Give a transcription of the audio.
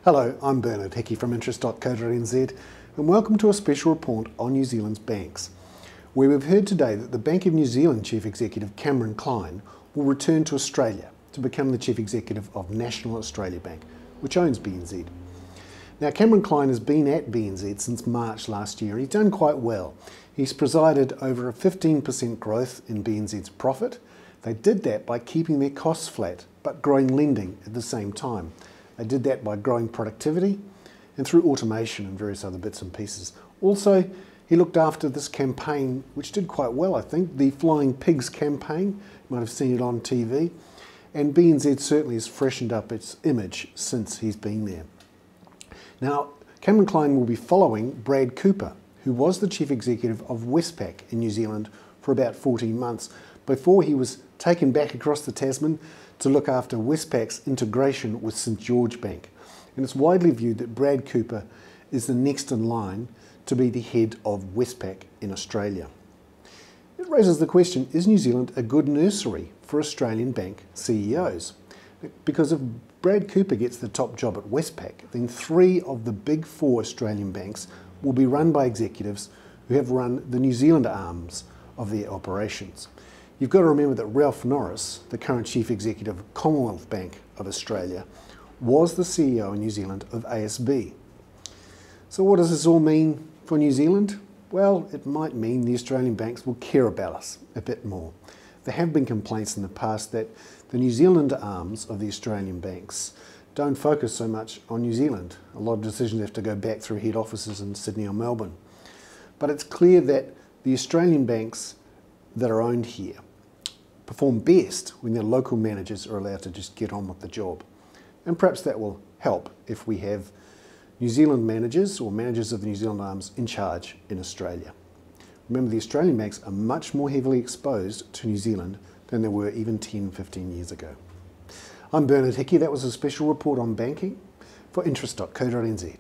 Hello, I'm Bernard Hickey from interest.co.nz and welcome to a special report on New Zealand's banks, where we've heard today that the Bank of New Zealand Chief Executive Clyne will return to Australia to become the Chief Executive of National Australia Bank, which owns BNZ. Now, Clyne has been at BNZ since March last year. He's done quite well. He's presided over a 15% growth in BNZ's profit. They did that by keeping their costs flat, but growing lending at the same time. They did that by growing productivity and through automation and various other bits and pieces. Also, he looked after this campaign, which did quite well, I think, the Flying Pigs campaign. You might have seen it on TV. And BNZ certainly has freshened up its image since he's been there. Now, Clyne will be following Brad Cooper, who was the Chief Executive of Westpac in New Zealand for about 14 months, before he was taken back across the Tasman to look after Westpac's integration with St George Bank. And it's widely viewed that Brad Cooper is the next in line to be the head of Westpac in Australia. It raises the question, is New Zealand a good nursery for Australian bank CEOs? Because if Brad Cooper gets the top job at Westpac, then 3 of the big 4 Australian banks will be run by executives who have run the New Zealand arms of their operations. You've got to remember that Ralph Norris, the current Chief Executive of Commonwealth Bank of Australia, was the CEO in New Zealand of ASB. So what does this all mean for New Zealand? Well, it might mean the Australian banks will care about us a bit more. There have been complaints in the past that the New Zealand arms of the Australian banks don't focus so much on New Zealand. A lot of decisions have to go back through head offices in Sydney or Melbourne. But it's clear that the Australian banks that are owned here perform best when their local managers are allowed to just get on with the job. And perhaps that will help if we have New Zealand managers or managers of the New Zealand arms in charge in Australia. Remember, the Australian banks are much more heavily exposed to New Zealand than they were even 10, 15 years ago. I'm Bernard Hickey. That was a special report on banking for interest.co.nz.